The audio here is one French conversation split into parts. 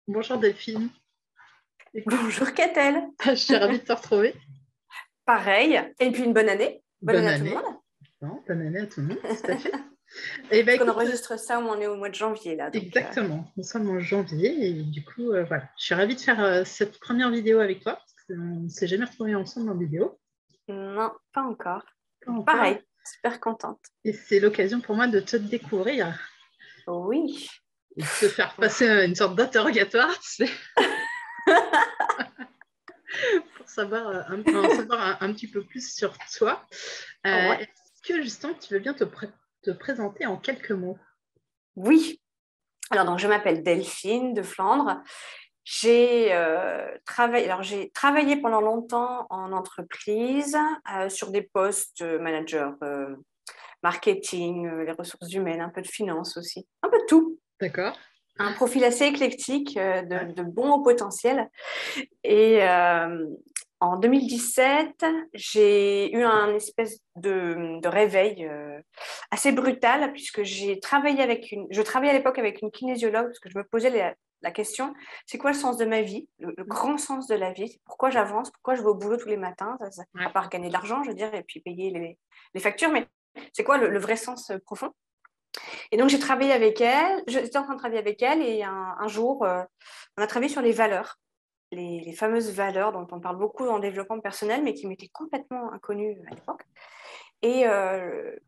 Bonjour Delphine. Écoute, Bonjour Catel. je suis ravie de te retrouver. Pareil. Et puis une bonne année. Bonne Bonne année à tout le année. monde. Non, bonne année à tout le monde, tout à fait. Et ben Parce qu'on écoute, enregistre ça, on est au mois de janvier là. exactement, nous sommes en janvier et du coup, voilà, je suis ravie de faire cette première vidéo avec toi parce qu'on ne s'est jamais retrouvés ensemble en vidéo. Non, pas encore. Pas encore. Pareil, super contente. Et c'est l'occasion pour moi de te découvrir Oui. et de te faire passer une sorte d'interrogatoire, tu sais, pour savoir, en savoir un petit peu plus sur toi. Ouais. Est-ce que justement tu veux bien te présenter en quelques mots? Oui. Alors donc je m'appelle Delphine de Flandre. J'ai travaillé pendant longtemps en entreprise sur des postes manager, marketing, les ressources humaines, un peu de finance aussi, un peu de tout. D'accord. Un profil assez éclectique, Ouais. de bon au potentiel. Et en 2017, j'ai eu un espèce de réveil assez brutal puisque je travaillais à l'époque avec une kinésiologue parce que je me posais la question, c'est quoi le sens de ma vie, le grand sens de la vie, pourquoi j'avance, pourquoi je vais au boulot tous les matins, à Ouais. part gagner de l'argent, je veux dire, et puis payer les factures, mais c'est quoi le vrai sens profond? Et donc, j'ai travaillé avec elle, j'étais en train de travailler avec elle et un jour, on a travaillé sur les valeurs, les fameuses valeurs dont on parle beaucoup dans le développement personnel, mais qui m'étaient complètement inconnues à l'époque. Et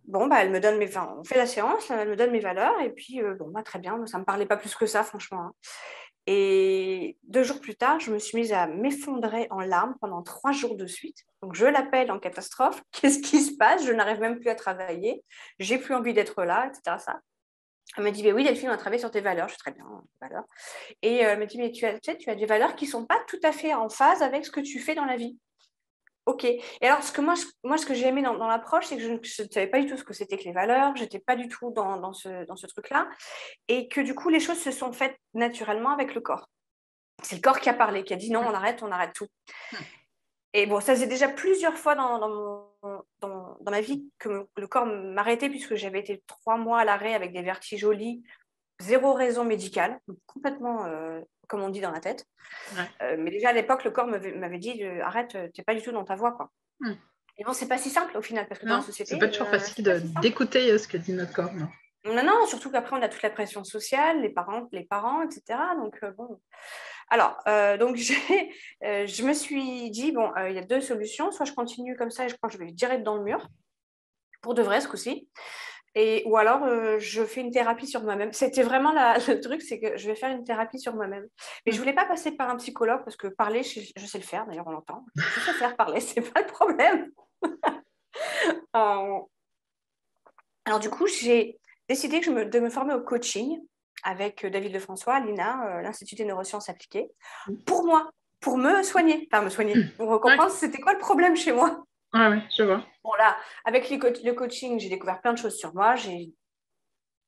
bon, bah, on fait la séance, elle me donne mes valeurs, et puis bon, bah, très bien, ça ne me parlait pas plus que ça, franchement, hein. Et 2 jours plus tard, je me suis mise à m'effondrer en larmes pendant 3 jours de suite. Donc, je l'appelle en catastrophe. Qu'est-ce qui se passe? Je n'arrive même plus à travailler. J'ai plus envie d'être là, etc. Ça. Elle m'a dit, oui, Delphine, on a travaillé sur tes valeurs. Je suis très bien, valeurs. Et elle m'a dit, mais tu as des valeurs qui ne sont pas tout à fait en phase avec ce que tu fais dans la vie. OK. Et alors, ce que j'ai aimé dans l'approche, c'est que je ne savais pas du tout ce que c'était que les valeurs. Je n'étais pas du tout dans ce truc-là. Et que du coup, les choses se sont faites naturellement avec le corps. C'est le corps qui a parlé, qui a dit non, on arrête tout. Et bon, ça faisait déjà plusieurs fois dans ma vie que le corps m'arrêtait puisque j'avais été 3 mois à l'arrêt avec des vertiges au lit, zéro raison médicale, complètement, comme on dit, dans la tête. Ouais. Mais déjà à l'époque, le corps m'avait dit arrête, t'es pas du tout dans ta voie, quoi. Hmm. Et bon, c'est pas si simple au final parce que dans la Non, c'est pas société, toujours facile c'est pas si simple. d'écouter ce que dit notre corps. Non. Non, non, surtout qu'après on a toute la pression sociale, les parents, etc. Donc bon. Alors, donc je me suis dit bon, il y a deux solutions. Soit je continue comme ça et je crois que je vais direct dans le mur pour de vrai ce coup-ci. Ou alors, je fais une thérapie sur moi-même. C'était vraiment le truc, c'est que je vais faire une thérapie sur moi-même. Mais je Hmm. ne voulais pas passer par un psychologue parce que parler, je sais le faire, d'ailleurs, on l'entend. Je sais faire parler, c'est pas le problème. Euh, alors, du coup, j'ai décidé de me former au coaching avec David Lefrançois, à l'INA, l'Institut des neurosciences appliquées, pour moi, pour me soigner, enfin me soigner, pour Ouais. comprendre c'était quoi le problème chez moi. Ouais, ouais, je vois. Bon, là, avec le coaching, j'ai découvert plein de choses sur moi. J'ai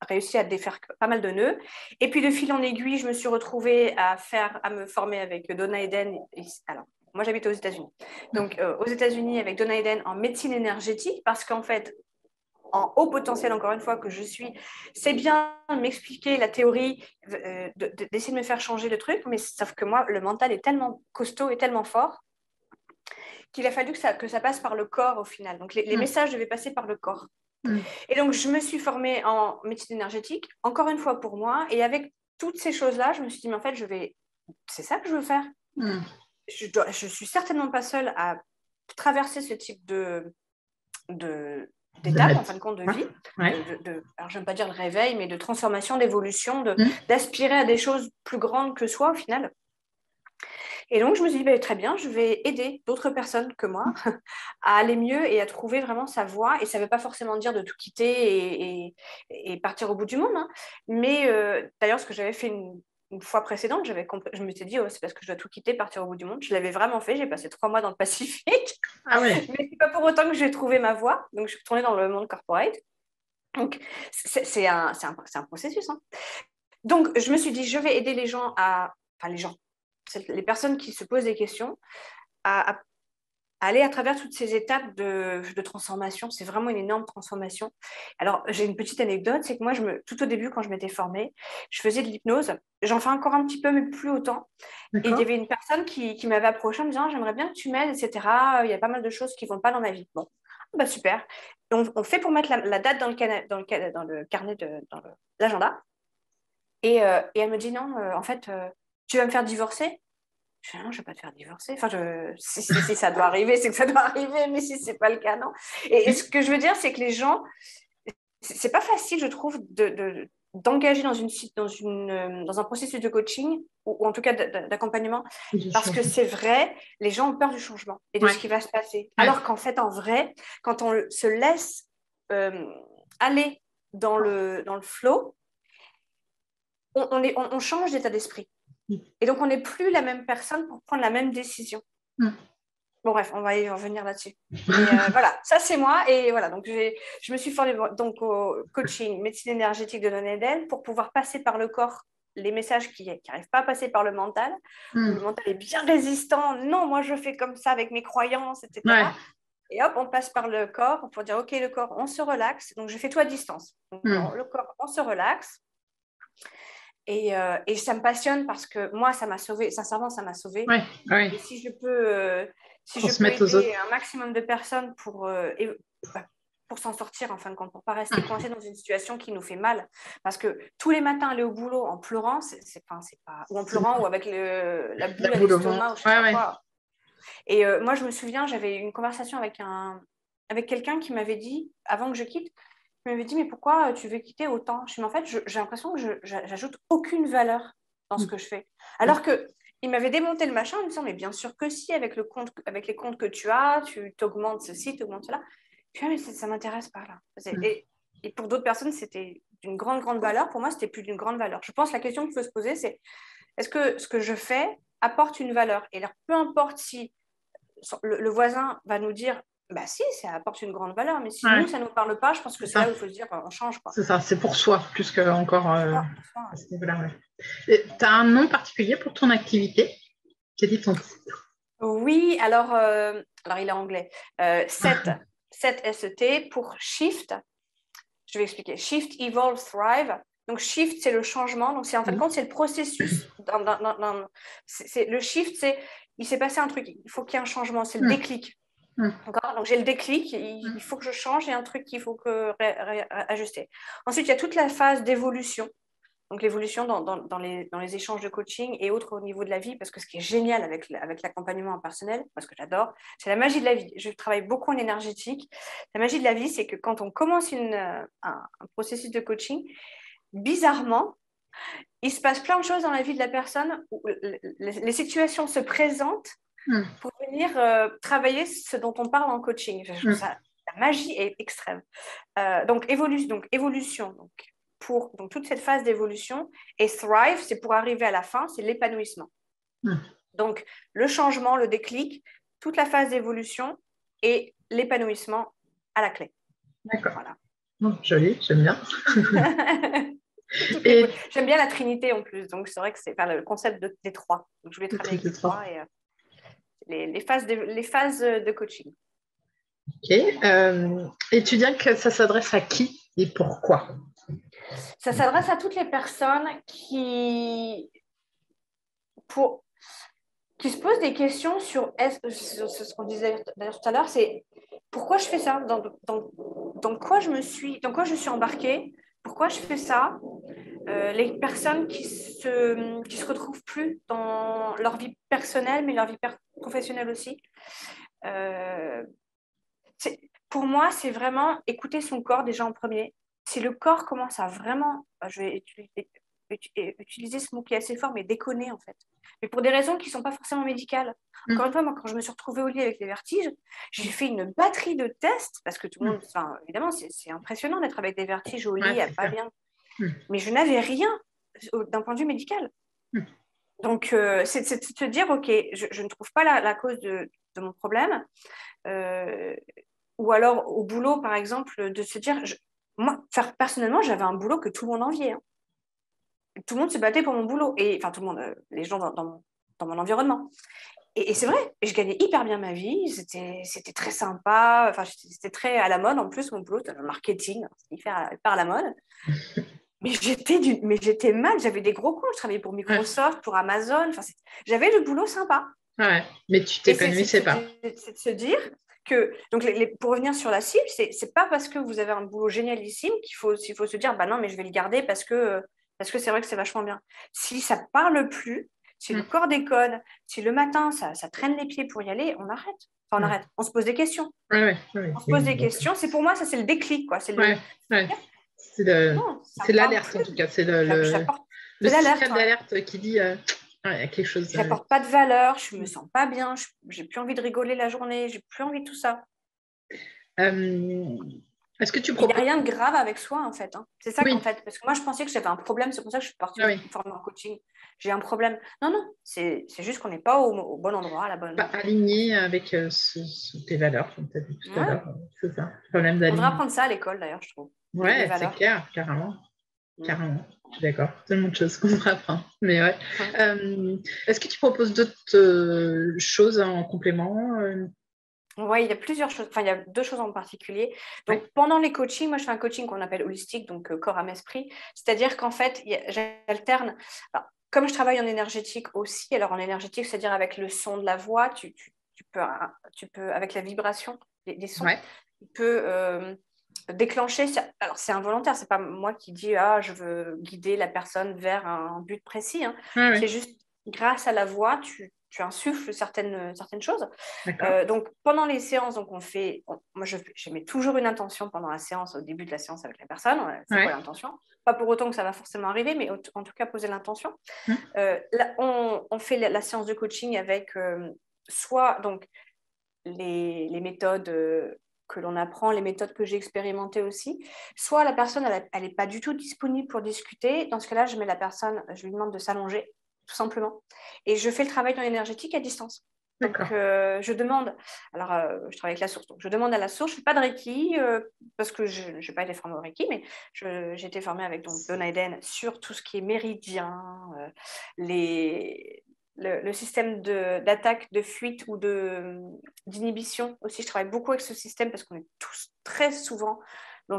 réussi à défaire pas mal de nœuds. Et puis de fil en aiguille, je me suis retrouvée à me former avec Donna Eden. Alors, moi, j'habite aux États-Unis. Donc, aux États-Unis, avec Donna Eden en médecine énergétique, parce qu'en fait, en haut potentiel, encore une fois, que je suis, c'est bien de m'expliquer la théorie, d'essayer de me faire changer le truc, mais sauf que moi, le mental est tellement costaud et tellement fort qu'il a fallu que ça passe par le corps au final. Donc, les Hmm. messages devaient passer par le corps. Hmm. Et donc, je me suis formée en médecine énergétique, encore une fois pour moi. Et avec toutes ces choses-là, je me suis dit, mais en fait, c'est ça que je veux faire. Hmm. Je suis certainement pas seule à traverser ce type De d'étape, en mettre. fin de compte, de Ouais. vie. Ouais. Alors, je n'aime pas dire le réveil, mais de transformation, d'évolution, Hmm. d'aspirer à des choses plus grandes que soi, au final. Et donc, je me suis dit, bah, très bien, je vais aider d'autres personnes que moi à aller mieux et à trouver vraiment sa voie. Et ça ne veut pas forcément dire de tout quitter et partir au bout du monde, hein. Mais d'ailleurs, ce que j'avais fait une fois précédente, je me suis dit, oh, c'est parce que je dois tout quitter, partir au bout du monde. Je l'avais vraiment fait. J'ai passé 3 mois dans le Pacifique. Ah ouais. Mais c'est pas pour autant que j'ai trouvé ma voie. Donc, je suis retournée dans le monde corporate. Donc, c'est un processus, hein. Donc, je me suis dit, je vais aider les gens enfin, les gens, les personnes qui se posent des questions à aller à travers toutes ces étapes de transformation. C'est vraiment une énorme transformation. Alors, j'ai une petite anecdote, c'est que moi, tout au début, quand je m'étais formée, je faisais de l'hypnose. J'en fais encore un petit peu, mais plus autant. Et il y avait une personne qui m'avait approché en me disant, j'aimerais bien que tu m'aides, etc. Il y a pas mal de choses qui ne vont pas dans ma vie. Bon, bah super. On fait pour mettre la date dans le carnet, dans l'agenda. Et elle me dit, non, en fait, tu vas me faire divorcer. Je dis, non, je ne vais pas te faire divorcer. Enfin, si ça doit arriver, c'est que ça doit arriver, mais si ce n'est pas le cas, non. Et ce que je veux dire, c'est que les gens, ce n'est pas facile, je trouve, d'engager dans un processus de coaching, ou en tout cas d'accompagnement, parce que c'est vrai, les gens ont peur du changement et de ce qui va se passer. Alors qu'en fait, en vrai, quand on se laisse aller dans le flow, on change d'état d'esprit. Et donc, on n'est plus la même personne pour prendre la même décision. Bon, bref, on va y revenir là-dessus. Voilà, ça, c'est moi. Et voilà, donc je me suis formée donc, au coaching médecine énergétique de Donedel pour pouvoir passer par le corps les messages qui n'arrivent pas à passer par le mental. Le mental est bien résistant. Non, moi, je fais comme ça avec mes croyances, etc. Et hop, on passe par le corps pour dire, OK, le corps, on se relaxe. Donc, je fais tout à distance. Donc, le corps, on se relaxe. Et ça me passionne parce que moi, ça m'a sauvée. Sincèrement, ça m'a sauvée. Et si je peux, aider un maximum de personnes pour s'en sortir, en fin de compte, pour ne pas rester coincé dans une situation qui nous fait mal. Parce que tous les matins, aller au boulot en pleurant, c'est pas... Ou en pleurant ou avec la boule à l'estomac ou je sais pas quoi. Et moi, je me souviens, j'avais une conversation avec quelqu'un qui m'avait dit, avant que je quitte, il m'avait dit, mais pourquoi tu veux quitter autant? Je me dis, en fait, j'ai l'impression que j'ajoute aucune valeur dans ce que je fais. Alors qu'il m'avait démonté le machin en me disant, mais bien sûr que si, avec les comptes que tu as, tu t'augmentes ceci, tu augmentes cela. Puis, mais ça ne m'intéresse pas, là. Et pour d'autres personnes, c'était d'une grande, grande valeur. Pour moi, c'était plus d'une grande valeur. Je pense que la question qu'il faut se poser, c'est, est-ce que ce que je fais apporte une valeur? Et alors, peu importe si le voisin va nous dire, bah si, ça apporte une grande valeur, mais si nous, ça ne nous parle pas, je pense que c'est là où il faut se dire, on change. C'est ça, c'est pour soi, plus que encore à ce niveau-là. Tu as un nom particulier pour ton activité? Quel est ton titre? Oui, alors il est anglais. 7 SET pour Shift. Je vais expliquer. Shift, Evolve, Thrive. Donc, Shift, c'est le changement. Donc, en fin de compte, c'est le processus. Le Shift, c'est il s'est passé un truc. Il faut qu'il y ait un changement. C'est le déclic. Donc, j'ai le déclic. Il faut que je change. Il y a un truc qu'il faut ajuster. Ensuite, il y a toute la phase d'évolution. Donc, l'évolution dans les échanges de coaching et autres au niveau de la vie, parce que ce qui est génial avec l'accompagnement en personnel, parce que j'adore, c'est la magie de la vie. Je travaille beaucoup en énergétique. La magie de la vie, c'est que quand on commence un processus de coaching, bizarrement, il se passe plein de choses dans la vie de la personne où les situations se présentent pour venir travailler ce dont on parle en coaching. Je trouve ça, la magie est extrême. Donc, évolution. Donc, toute cette phase d'évolution. Et Thrive, c'est pour arriver à la fin, c'est l'épanouissement. Donc, le changement, le déclic, toute la phase d'évolution et l'épanouissement à la clé. D'accord. Voilà. Joli, j'aime bien. J'aime bien la Trinité en plus, donc c'est vrai que c'est le concept des trois. Donc, je voulais travailler avec les trois et les phases de coaching. Ok. Et tu dis que ça s'adresse à qui et pourquoi? Ça s'adresse à toutes les personnes qui se posent des questions sur ce qu'on disait d'ailleurs tout à l'heure, c'est pourquoi je fais ça, dans quoi je suis embarquée, pourquoi je fais ça. Les personnes qui se retrouvent plus dans leur vie personnelle, mais leur vie professionnelle aussi. Pour moi, c'est vraiment écouter son corps déjà en premier. Si le corps commence à vraiment, je vais utiliser ce mot qui est assez fort, mais déconner en fait. Mais pour des raisons qui ne sont pas forcément médicales. Encore une fois, moi, quand je me suis retrouvée au lit avec les vertiges, j'ai fait une batterie de tests, parce que tout le monde, évidemment, c'est impressionnant d'être avec des vertiges au lit, pas bien. Mais je n'avais rien d'un point de vue médical. Donc, c'est de se dire, OK, je ne trouve pas la cause de mon problème. Ou alors, au boulot, par exemple, de se dire, moi, personnellement, j'avais un boulot que tout le monde enviait. Hein. Tout le monde se battait pour mon boulot. Et, enfin, tout le monde, les gens dans mon environnement. Et c'est vrai, je gagnais hyper bien ma vie, c'était très sympa, enfin, c'était très à la mode en plus, mon boulot, c'était le marketing, c'était hyper à la mode. Mais j'étais mal, j'avais des gros comptes, je travaillais pour Ouais. Microsoft, pour Amazon, enfin, j'avais le boulot sympa. Ouais. Mais tu Et c'est t'épanouissais pas. de se dire que, donc pour revenir sur la cible, c'est pas parce que vous avez un boulot génialissime il faut se dire, bah non, mais je vais le garder parce que c'est vrai que c'est vachement bien. Si ça parle plus, si le corps déconne, si le matin, ça traîne les pieds pour y aller, on arrête. Enfin, on arrête. On se pose des questions. Ouais. On se pose des questions. C'est pour moi, ça, c'est le déclic, quoi. C'est le... Ouais. Non, ça C'est me parle l'alerte en plus. tout cas. C'est le C'est l'alerte, signal ouais. d'alerte qui dit il y a quelque chose. J'apporte pas de valeur, je me sens pas bien, j'ai plus envie de rigoler la journée, j'ai plus envie de tout ça. Est-ce que tu Il n'y a proposes? rien de grave avec soi, en fait. Hein. C'est ça qu'en Oui. fait, parce que moi, je pensais que j'avais un problème, c'est pour ça que je suis partie Ah me oui. former en coaching. J'ai un problème. Non, non, c'est juste qu'on n'est pas au bon endroit, à la bonne. Pas aligné avec tes valeurs, comme tu as dit tout à Ouais. l'heure. C'est ça. Problème On devrait d'alignement. apprendre ça à l'école, d'ailleurs, je trouve. Les Ouais, c'est valeurs. clair, carrément. Mm. Carrément. Je suis d'accord. Tellement de choses qu'on devrait apprendre. Mais ouais. Ouais. Est-ce que tu proposes d'autres choses en complément Ouais, il y a plusieurs choses. Enfin, il y a deux choses en particulier. Donc, Ouais. pendant les coachings, moi, je fais un coaching qu'on appelle holistique, donc corps, âme, esprit. C'est-à-dire qu'en fait, j'alterne. Alors, comme je travaille en énergétique aussi, alors en énergétique, c'est-à-dire avec le son de la voix, tu peux avec la vibration des sons, Ouais. tu peux déclencher. Alors, c'est involontaire, c'est pas moi qui dis, ah, je veux guider la personne vers un but précis. Hein. Ouais, ouais. C'est juste grâce à la voix, tu insuffles certaines choses. D'accord. Donc, pendant les séances, donc moi, je mets toujours une intention pendant la séance, au début de la séance avec la personne. C'est quoi Ouais. l'intention? Pas pour autant que ça va forcément arriver, mais en tout cas, poser l'intention. Hum. Là, on fait la séance de coaching avec soit donc, les méthodes que l'on apprend, les méthodes que j'ai expérimentées aussi, soit la personne, elle n'est pas du tout disponible pour discuter. Dans ce cas-là, je mets la personne, je lui demande de s'allonger, tout simplement. Et je fais le travail dans l'énergétique à distance. Donc, D'accord. je demande, alors je travaille avec la source, donc je demande à la source, je ne fais pas de Reiki parce que je n'ai pas été formée au Reiki, mais j'ai été formée avec donc, Donna Eden sur tout ce qui est méridien, le système d'attaque, de fuite ou d'inhibition aussi. Je travaille beaucoup avec ce système parce qu'on est tous très souvent dans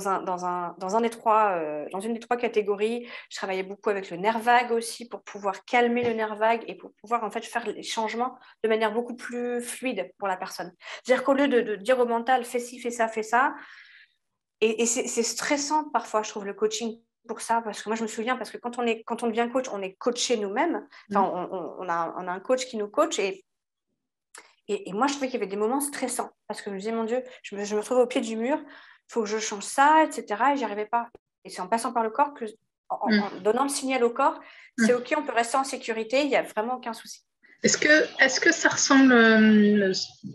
une des trois catégories. Je travaillais beaucoup avec le nerf vague aussi pour pouvoir calmer le nerf vague et pour pouvoir en fait faire les changements de manière beaucoup plus fluide pour la personne. C'est-à-dire qu'au lieu de dire au mental fais ci, fais ça, et c'est stressant parfois, je trouve, le coaching pour ça, parce que moi je me souviens, parce que quand on devient coach, on est coaché nous-mêmes, enfin, on a un coach qui nous coach, et moi je trouvais qu'il y avait des moments stressants, parce que je me disais, mon Dieu, je me retrouvais au pied du mur, il faut que je change ça, etc., et j'y arrivais pas. Et c'est en passant par le corps, en donnant le signal au corps, c'est OK, on peut rester en sécurité, il n'y a vraiment aucun souci. Est-ce que ça ressemble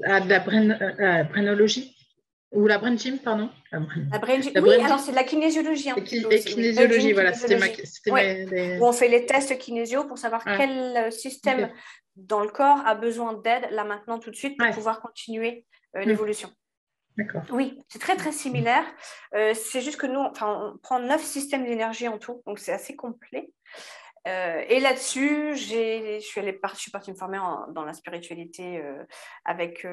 à de la brainologie ou la brain gym, pardon? La Oui, brain alors gym c'est de la kinésiologie un petit peu et aussi. Oui, brain kinésiologie, gym, voilà, kinésiologie. c'était Oui, où on fait les tests kinésio pour savoir ouais, quel système ok. dans le corps a besoin d'aide là maintenant tout de suite pour Ouais, pouvoir continuer l'évolution. d'accord. Oui, c'est très très similaire. C'est juste que nous, enfin, on prend 9 systèmes d'énergie en tout, donc c'est assez complet. Et là-dessus, je suis partie me former dans la spiritualité avec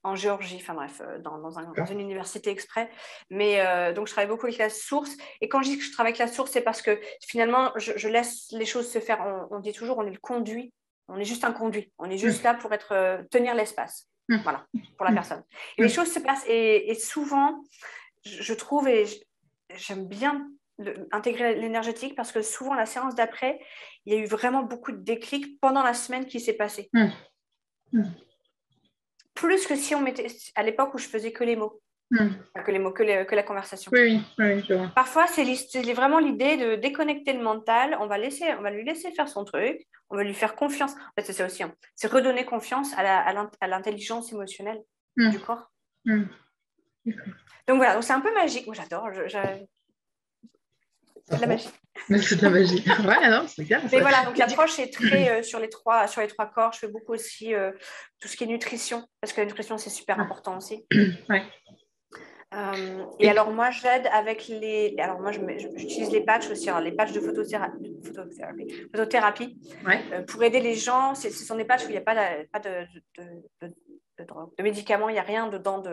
en Géorgie, enfin bref, dans une université exprès. Mais donc, je travaille beaucoup avec la source. Et quand je dis que je travaille avec la source, c'est parce que finalement, je laisse les choses se faire. On dit toujours, on est le conduit. On est juste un conduit. On est juste là pour tenir l'espace. Voilà, pour la personne. Et les choses se passent. Et souvent, je trouve, et j'aime bien intégrer l'énergétique parce que souvent, la séance d'après, il y a eu vraiment beaucoup de déclics pendant la semaine qui s'est passée. Plus que si on mettait à l'époque où je faisais que les mots, que la conversation. Oui, je vois. Parfois, c'est vraiment l'idée de déconnecter le mental. On va lui laisser faire son truc. On va lui faire confiance. En fait, c'est ça aussi. Hein. C'est redonner confiance à l'intelligence émotionnelle du corps. Donc voilà, donc c'est un peu magique. Moi, j'adore. C'est de la magie. C'est de la magie. Ouais, non, c'est clair. Mais voilà, donc l'approche est très sur les trois corps. Je fais beaucoup aussi tout ce qui est nutrition, parce que la nutrition, c'est super important aussi. Ouais. Et alors, moi, j'aide avec les... Alors, moi, j'utilise les patchs aussi, alors, les patchs de photothérapie pour aider les gens. Ce sont des patchs où il n'y a pas de drogue, de médicaments, il n'y a rien dedans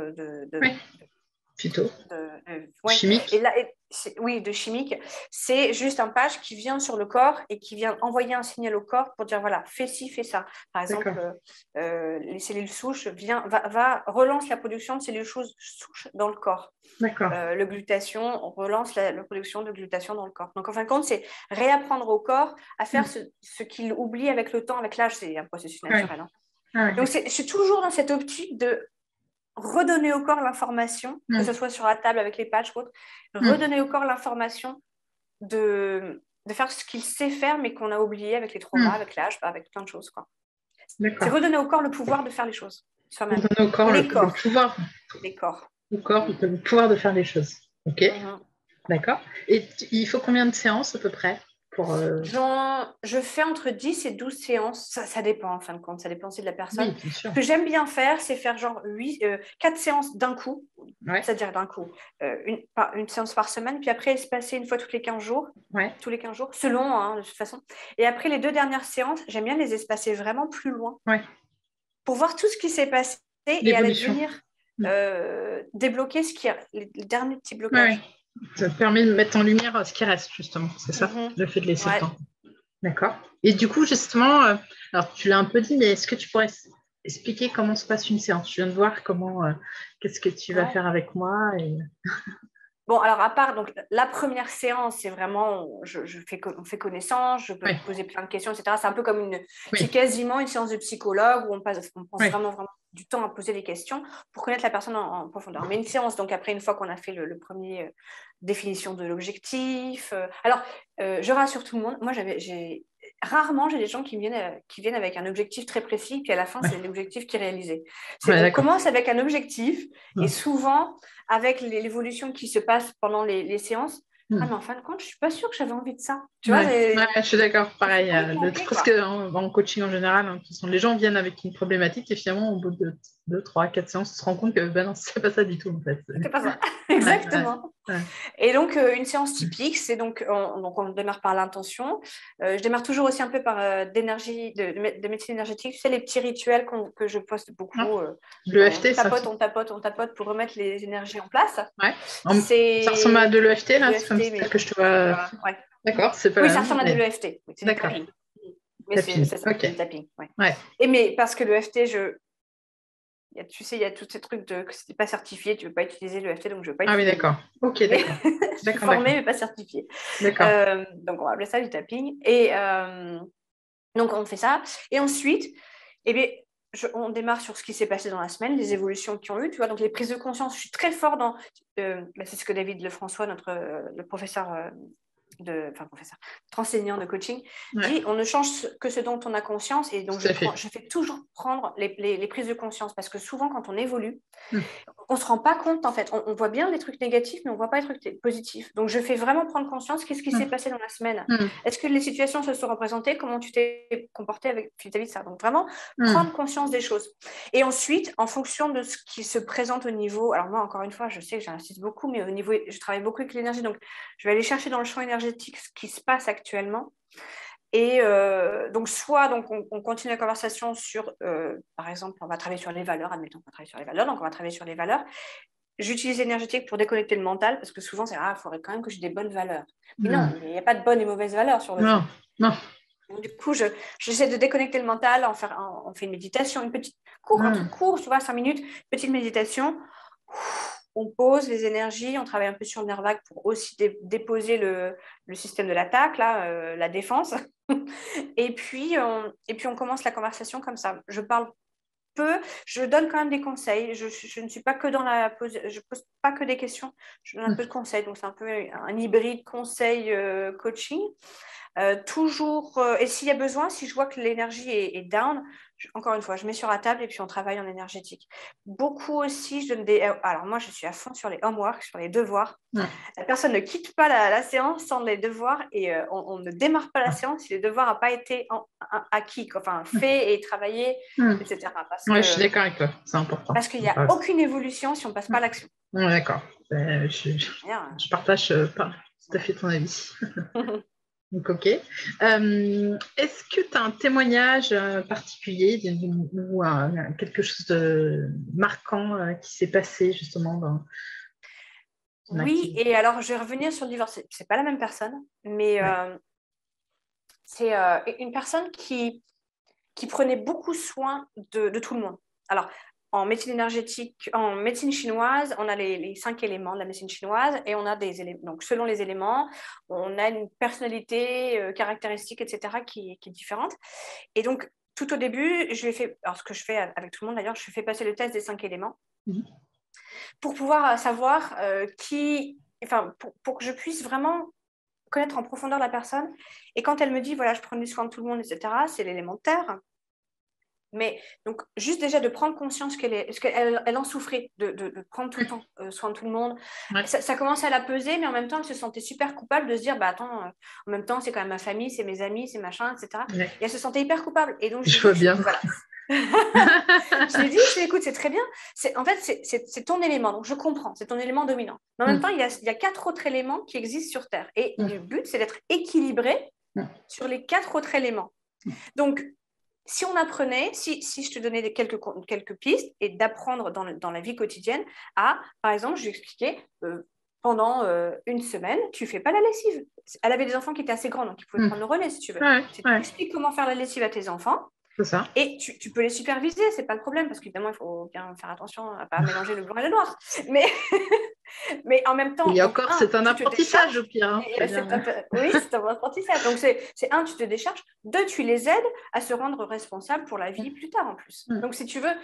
Plutôt. Ouais. Chimique. Et là, oui, de chimique. C'est juste un patch qui vient sur le corps et qui vient envoyer un signal au corps pour dire, voilà, fais ci, fais ça. Par exemple, les cellules souches relance la production de cellules souches dans le corps. D'accord. Le glutathion, on relance la production de glutathion dans le corps. Donc, en fin de compte, c'est réapprendre au corps à faire ce qu'il oublie avec le temps, avec l'âge. C'est un processus naturel. Hein. Donc, je suis toujours dans cette optique de redonner au corps l'information, que ce soit sur la table avec les patchs ou autre, redonner au corps l'information de faire ce qu'il sait faire, mais qu'on a oublié avec les traumas, avec l'âge, avec plein de choses. C'est redonner au corps le pouvoir de faire les choses. Redonner au corps le pouvoir. Les corps. Au corps, le pouvoir de faire les choses. Ok. D'accord. Et il faut combien de séances à peu près Je fais entre 10 et 12 séances. Ça dépend en fin de compte. Ça dépend aussi de la personne. Oui, bien sûr. Ce que j'aime bien faire, c'est faire genre 4 séances d'un coup. Ouais. C'est-à-dire d'un coup. Une séance par semaine. Puis après, se passer une fois tous les 15 jours. Ouais. Tous les 15 jours, selon, de toute façon. Et après, les 2 dernières séances, j'aime bien les espacer vraiment plus loin. Ouais. Pour voir tout ce qui s'est passé et aller venir débloquer les derniers petits blocages. Ouais. Ça te permet de mettre en lumière ce qui reste, justement. C'est ça, le fait de laisser le temps. D'accord. Et du coup, justement, alors tu l'as un peu dit, mais est-ce que tu pourrais expliquer comment se passe une séance? Je viens de voir qu'est-ce que tu vas faire avec moi Bon, alors à part, donc, la première séance, c'est vraiment, on fait connaissance, je peux poser plein de questions, etc. C'est un peu comme c'est quasiment une séance de psychologue où on pense vraiment du temps à poser des questions pour connaître la personne en profondeur. Mais une séance, donc après, une fois qu'on a fait le premier définition de l'objectif. Alors, je rassure tout le monde, moi, rarement, j'ai des gens qui viennent avec un objectif très précis, puis à la fin, c'est l'objectif qui est réalisé. On commence avec un objectif, et souvent, avec l'évolution qui se passe pendant les séances, mais en fin de compte, je ne suis pas sûre que j'avais envie de ça. Tu vois, je suis d'accord, pareil. Parce qu'en coaching en général, les gens viennent avec une problématique et finalement, au bout de 2, 3, 4 séances, tu te rends compte que non, c'est pas ça du tout en fait. C'est pas ça, exactement. Et donc, une séance typique, c'est donc on démarre par l'intention. Je démarre toujours aussi un peu par d'énergie, de médecine énergétique. Tu sais, les petits rituels que je poste beaucoup. L'EFT, on tapote pour remettre les énergies en place. Ouais. Ça ressemble à de l'EFT, là, c'est comme ça que je te vois. D'accord, c'est pas oui, ça ressemble à de l'EFT. Oui, c'est d'accord. Mais c'est ça, du tapping. Et mais parce que l'EFT, tu sais, il y a tous ces trucs que si tu n'es pas certifié, tu ne veux pas utiliser l'EFT, donc je ne veux pas utiliser. Ah oui, d'accord. Ok, d'accord. Je suis formée, mais pas certifiée. D'accord. Donc, on va appeler ça du tapping. Et donc, on fait ça. Et ensuite, on démarre sur ce qui s'est passé dans la semaine, les évolutions qui ont eu. Tu vois, donc, les prises de conscience, je suis très fort dans... c'est ce que David Lefrançois, le professeur... enseignant de coaching, dit on ne change que ce dont on a conscience, et donc je fais toujours prendre les prises de conscience, parce que souvent quand on évolue, on ne se rend pas compte en fait, on voit bien les trucs négatifs mais on ne voit pas les trucs positifs, donc je fais vraiment prendre conscience, qu'est-ce qui s'est passé dans la semaine, est-ce que les situations se sont représentées, comment tu t'es comporté vis-à-vis de ça, donc vraiment prendre conscience des choses, et ensuite en fonction de ce qui se présente au niveau, alors moi encore une fois je sais que j'insiste beaucoup, mais au niveau, je travaille beaucoup avec l'énergie, donc je vais aller chercher dans le champ énergétique ce qui se passe actuellement. Et donc, soit on continue la conversation sur, par exemple, on va travailler sur les valeurs, admettons qu'on va travailler sur les valeurs, donc on va travailler sur les valeurs. J'utilise l'énergétique pour déconnecter le mental, parce que souvent, c'est il faudrait quand même que j'ai des bonnes valeurs. Mais non, il n'y a pas de bonnes et mauvaises valeurs sur le fond. Non. Donc, du coup, j'essaie de déconnecter le mental, on fait une méditation, un truc court, tu vois, 5 minutes, petite méditation. On pose les énergies, on travaille un peu sur le nerf vague pour aussi déposer le système de l'attaque, la défense. Et puis, on commence la conversation comme ça. Je parle peu, je donne quand même des conseils. Je ne suis pas que dans la pose, je pose pas que des questions, je donne un peu de conseils. Donc, c'est un peu un hybride conseil-coaching. Toujours, et s'il y a besoin, si je vois que l'énergie est down, encore une fois, je mets sur la table et puis on travaille en énergétique. Beaucoup aussi, je donne alors moi, je suis à fond sur les homework, sur les devoirs. La personne ne quitte pas la séance sans les devoirs et on ne démarre pas la séance si les devoirs n'ont pas été acquis, enfin faits et travaillés, etc. Oui, je suis d'accord avec toi, c'est important. Parce qu'il n'y a aucune évolution si on ne passe pas à l'action. D'accord, je partage pas tout à fait ton avis. Donc, ok. Est-ce que tu as un témoignage particulier ou quelque chose de marquant qui s'est passé justement dans ton activité? Et alors je vais revenir sur le divorce. C'est pas la même personne, mais c'est une personne qui prenait beaucoup soin de tout le monde. Alors, en médecine énergétique, en médecine chinoise, on a les 5 éléments de la médecine chinoise et on a des éléments. Donc, selon les éléments, on a une personnalité, caractéristique, etc., qui est différente. Et donc, tout au début, je l'ai fait, alors ce que je fais avec tout le monde d'ailleurs, je fais passer le test des 5 éléments pour pouvoir savoir pour que je puisse vraiment connaître en profondeur la personne. Et quand elle me dit, voilà, je prenais soin de tout le monde, etc., c'est l'élément terre. Mais donc, juste déjà de prendre conscience qu'elle en souffrait, de prendre tout le temps soin de tout le monde. Ça commençait à la peser, mais en même temps, elle se sentait super coupable de se dire, bah attends, en même temps, c'est quand même ma famille, c'est mes amis, c'est machin, etc. Et elle se sentait hyper coupable. Et donc, je vois bien. Voilà. Je lui ai dit, écoute, c'est très bien. En fait, c'est ton élément, donc je comprends, c'est ton élément dominant. Mais en même temps, il y a 4 autres éléments qui existent sur Terre. Et le but, c'est d'être équilibré sur les 4 autres éléments. Donc, si on apprenait, si je te donnais quelques pistes et d'apprendre dans la vie quotidienne par exemple, je lui expliquais, pendant une semaine, tu ne fais pas la lessive. Elle avait des enfants qui étaient assez grands, donc ils pouvaient prendre le relais si tu veux. Tu expliques comment faire la lessive à tes enfants. C'est ça. Et tu peux les superviser, c'est pas le problème, parce qu'évidemment, il faut bien faire attention à ne pas mélanger le blanc et le noir. Mais en même temps... Et encore, c'est un apprentissage au pire. Oui, c'est un apprentissage. Donc, c'est tu te décharges. 2, tu les aides à se rendre responsables pour la vie plus tard, en plus. Donc, si tu veux,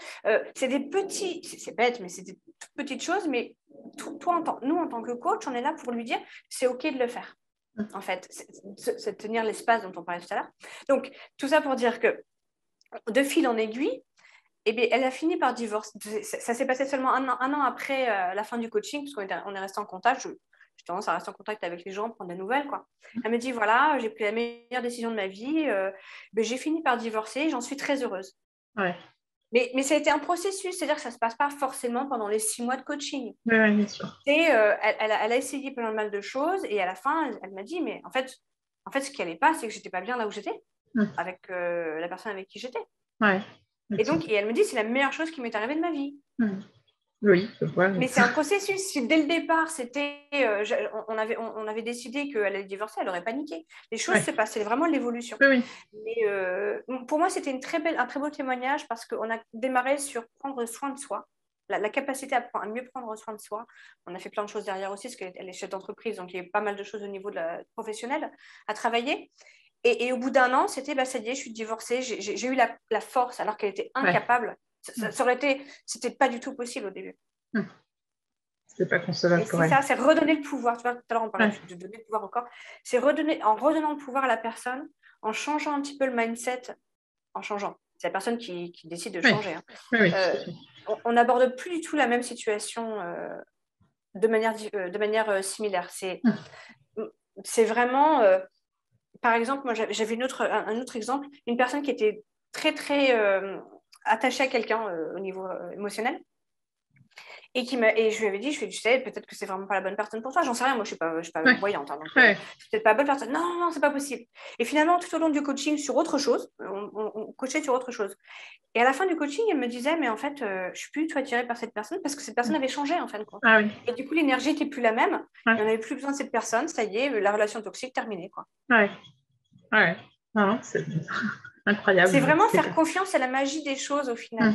c'est des petits... C'est bête, mais c'est des toutes petites choses. Mais nous, en tant que coach, on est là pour lui dire, c'est OK de le faire. En fait, c'est tenir l'espace dont on parlait tout à l'heure. Donc, tout ça pour dire que de fil en aiguille, elle a fini par divorcer. Ça s'est passé seulement un an après la fin du coaching, parce qu'on est resté en contact. J'ai tendance à rester en contact avec les gens, prendre des nouvelles, quoi. Elle me dit, voilà, j'ai pris la meilleure décision de ma vie. J'ai fini par divorcer, j'en suis très heureuse. Ouais. Mais ça a été un processus, c'est-à-dire que ça ne se passe pas forcément pendant les 6 mois de coaching. Oui, bien sûr. Et elle a essayé plein de mal de choses, et à la fin, elle m'a dit, mais en fait, ce qui n'allait pas, c'est que je n'étais pas bien là où j'étais, avec la personne avec qui j'étais. Ouais. Et elle me dit, c'est la meilleure chose qui m'est arrivée de ma vie. Oui, je vois. Mais c'est un processus. Si dès le départ, on avait décidé qu'elle allait divorcer, elle aurait paniqué. Les choses se passent, c'est vraiment l'évolution. Oui. Mais pour moi, c'était un très beau témoignage parce qu'on a démarré sur prendre soin de soi, la capacité à mieux prendre soin de soi. On a fait plein de choses derrière aussi, parce qu'elle est chef d'entreprise, donc il y a pas mal de choses au niveau de la professionnelle à travailler. Et au bout d'un an, c'était, ça y est, je suis divorcée, j'ai eu la force, alors qu'elle était incapable. Ça aurait été, c'était pas du tout possible au début. C'est pas concevable pour elle. C'est ça, c'est redonner le pouvoir. Tu vois, tout à l'heure, on parlait de donner le pouvoir encore. C'est en redonnant le pouvoir à la personne, en changeant un petit peu le mindset, en changeant. C'est la personne qui décide de changer. On n'aborde plus du tout la même situation de manière similaire. C'est vraiment... par exemple, moi, j'avais un autre exemple, une personne qui était très, très attachée à quelqu'un au niveau émotionnel. Et je lui avais dit, tu sais, peut-être que c'est vraiment pas la bonne personne pour toi. J'en sais rien, moi, je suis pas voyante. Hein, donc, c'est peut-être pas la bonne personne. Non, c'est pas possible. Et finalement, tout au long du coaching sur autre chose, on coachait sur autre chose. Et à la fin du coaching, elle me disait, mais en fait, je suis plus du tout attirée par cette personne parce que cette personne avait changé, en fin de compte. Et du coup, l'énergie n'était plus la même. Et on n'avait plus besoin de cette personne. Ça y est, la relation toxique terminée, quoi. Non, c'est incroyable. C'est vraiment faire confiance à la magie des choses au final.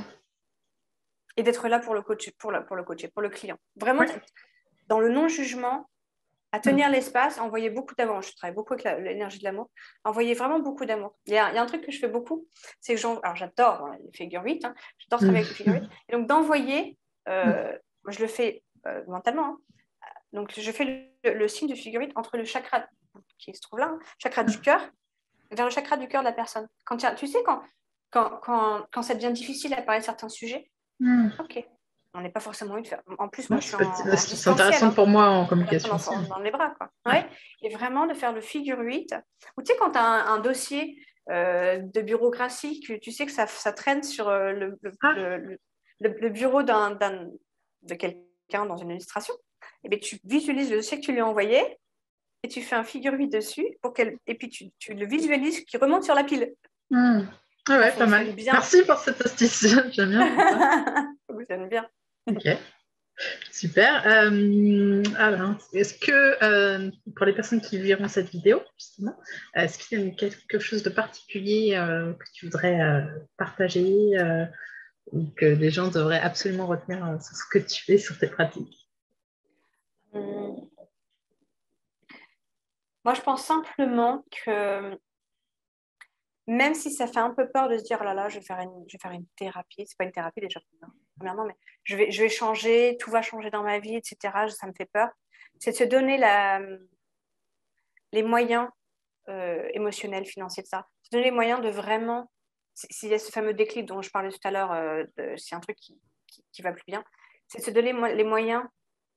Et d'être là pour le coacher, pour le client. Vraiment, dans le non-jugement, à tenir l'espace, à envoyer beaucoup d'amour. Je travaille beaucoup avec l'énergie de l'amour. Envoyer vraiment beaucoup d'amour. Il y a un truc que je fais beaucoup, c'est que alors j'adore les figures 8, j'adore travailler avec les figures 8. Et donc d'envoyer, moi je le fais mentalement. Hein. Donc je fais le signe de figure 8 entre le chakra qui se trouve là, chakra du cœur, vers le chakra du cœur de la personne. Tu sais, quand quand ça devient difficile à parler de certains sujets, ok. On n'est pas forcément envie de faire. En plus, moi, je suis en c'est intéressant pour moi en communication. Dans les bras, quoi. Ouais. Et vraiment de faire le figure 8. Ou tu sais, quand tu as un dossier de bureaucratie, tu sais que ça traîne sur le bureau de quelqu'un dans une administration, et bien, tu visualises le dossier que tu lui as envoyé et tu fais un figure 8 dessus et puis tu le visualises qui remonte sur la pile. Ah ouais, pas mal. Bien. Merci pour cette astuce. J'aime bien. Ça fonctionne bien. Ok. Super. Alors, est-ce que pour les personnes qui verront cette vidéo, justement, est-ce qu'il y a quelque chose de particulier que tu voudrais partager ou que les gens devraient absolument retenir sur ce que tu fais, sur tes pratiques? Moi, je pense simplement que même si ça fait un peu peur de se dire, oh là là, je vais faire une thérapie, c'est pas une thérapie déjà, premièrement, mais je vais changer, tout va changer dans ma vie, etc. Ça me fait peur. C'est de se donner les moyens émotionnels, financiers de ça. Se donner les moyens de vraiment, s'il y a ce fameux déclic dont je parlais tout à l'heure, c'est un truc qui va plus bien, c'est de se donner les moyens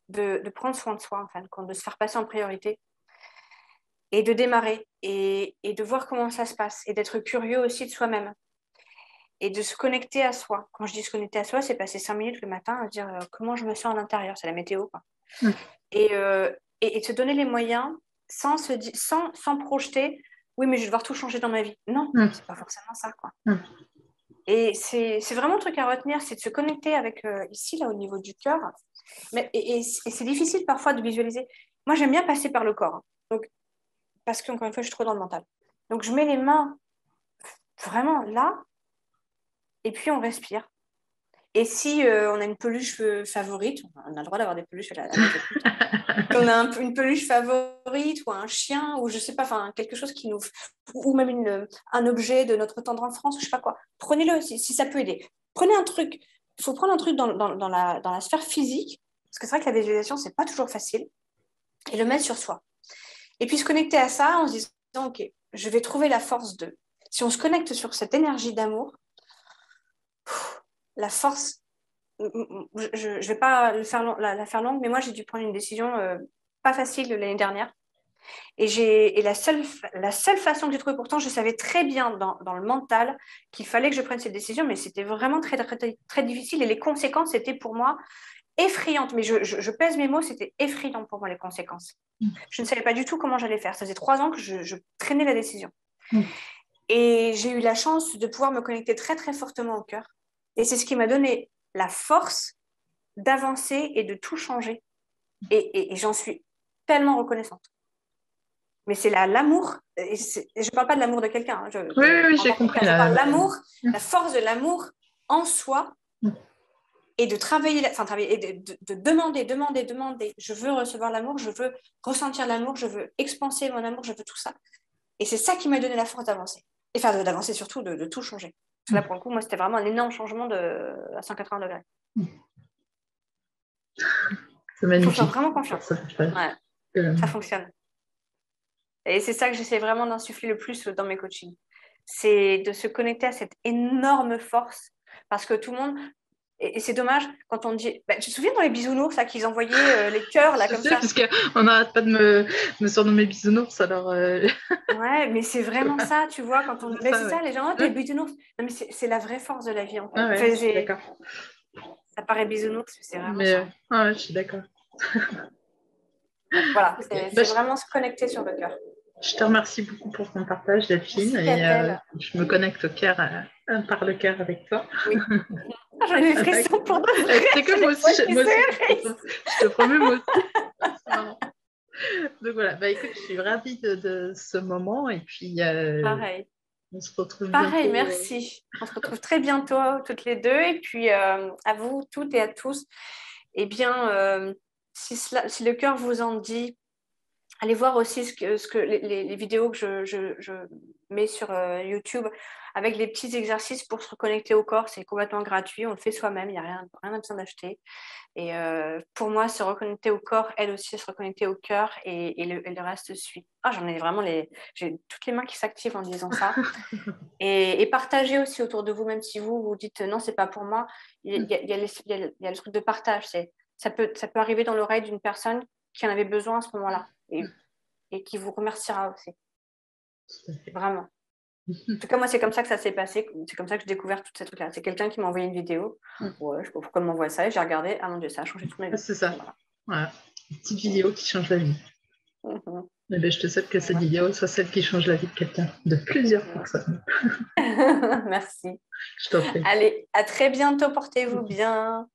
de prendre soin de soi, en fin de compte, de se faire passer en priorité et de démarrer et de voir comment ça se passe et d'être curieux aussi de soi-même et de se connecter à soi. Quand je dis se connecter à soi, c'est passer 5 minutes le matin à dire comment je me sens à l'intérieur, c'est la météo, quoi. Et de se donner les moyens sans projeter, oui, mais je vais devoir tout changer dans ma vie. Non, c'est pas forcément ça, quoi. Et c'est vraiment le truc à retenir, c'est de se connecter avec, ici, là, au niveau du cœur. Et c'est difficile parfois de visualiser. Moi, j'aime bien passer par le corps. Donc, parce qu'encore une fois, je suis trop dans le mental. Donc, je mets les mains vraiment là, et puis on respire. Et si on a une peluche favorite, on a le droit d'avoir des peluches à la maison. On a une peluche favorite ou un chien ou je sais pas, enfin quelque chose qui nous, ou même un objet de notre tendre enfance, je sais pas quoi. Prenez-le si ça peut aider. Prenez un truc. Il faut prendre un truc dans la sphère physique parce que c'est vrai que la visualisation c'est pas toujours facile et le mettre sur soi. Et puis se connecter à ça en se disant ok, je vais trouver la force de. Si on se connecte sur cette énergie d'amour, la force. Je ne vais pas la faire longue, mais moi, j'ai dû prendre une décision pas facile l'année dernière. Et la seule façon que j'ai trouvée, pourtant, je savais très bien dans le mental qu'il fallait que je prenne cette décision, mais c'était vraiment très, très, très difficile. Et les conséquences étaient pour moi effrayantes. Mais je pèse mes mots, c'était effrayant pour moi, les conséquences. Je ne savais pas du tout comment j'allais faire. Ça faisait 3 ans que je traînais la décision. Et j'ai eu la chance de pouvoir me connecter très, très fortement au cœur. Et c'est ce qui m'a donné la force d'avancer et de tout changer. Et j'en suis tellement reconnaissante. Mais c'est l'amour, et je ne parle pas de l'amour de quelqu'un. Oui, j'ai compris. Je parle de l'amour, la force de l'amour en soi et de travailler, et de demander. Je veux recevoir l'amour, je veux ressentir l'amour, je veux expanser mon amour, je veux tout ça. Et c'est ça qui m'a donné la force d'avancer. Et enfin, d'avancer surtout, de tout changer. Parce que là, pour le coup, moi, c'était vraiment un énorme changement à 180 degrés. C'est magnifique. Il faut faire vraiment confiance. Ouais, ça fonctionne. Et c'est ça que j'essaie vraiment d'insuffler le plus dans mes coachings. C'est de se connecter à cette énorme force. Parce que tout le monde... Et c'est dommage quand on dit... tu te souviens dans les bisounours, ça, qu'ils envoyaient les cœurs, là, comme ça? Parce qu'on n'arrête pas de me surnommer bisounours, alors... Ouais, mais c'est vraiment ça, tu vois, quand on... C'est ça, les gens, oh, t'es bisounours. Non, mais c'est la vraie force de la vie, en fait. Ouais, je suis d'accord. Ça paraît bisounours, mais c'est vraiment ça. Ouais, je suis d'accord. Voilà, c'est vraiment se connecter sur le cœur. Je te remercie beaucoup pour ton partage, Delphine. Et je me connecte au cœur, par le cœur avec toi. Oui. J'en ai des frissons pour de vrai. C'est que moi aussi, je te promets, moi aussi. Donc voilà, écoute, je suis ravie de ce moment. Et puis, pareil. On se retrouve pareil, bientôt. Merci. On se retrouve très bientôt, toutes les deux. Et puis, à vous toutes et à tous, eh bien, si le cœur vous en dit, allez voir aussi les vidéos que je mets sur YouTube avec les petits exercices pour se reconnecter au corps. C'est complètement gratuit, on le fait soi-même, il n'y a rien à besoin d'acheter. Et pour moi, se reconnecter au corps, elle aussi, se reconnecter au cœur et le reste suit. Ah, j'en ai vraiment j'ai toutes les mains qui s'activent en disant ça. Et partagez aussi autour de vous, même si vous dites non, c'est pas pour moi. Il y a le truc de partage. Ça peut arriver dans l'oreille d'une personne qui en avait besoin à ce moment-là et qui vous remerciera aussi. Vraiment. En tout cas, moi, c'est comme ça que ça s'est passé. C'est comme ça que j'ai découvert tous ces trucs-là. C'est quelqu'un qui m'a envoyé une vidéo. Ouais, je ne sais pas pourquoi il m'envoie ça. Et j'ai regardé. Ah mon Dieu, ça a changé toute ma vie. C'est ça. Voilà. Une petite vidéo qui change la vie. Eh bien, je te souhaite que cette vidéo soit celle qui change la vie de quelqu'un, de plusieurs personnes. Merci. Je t'en prie. Allez, à très bientôt. Portez-vous bien.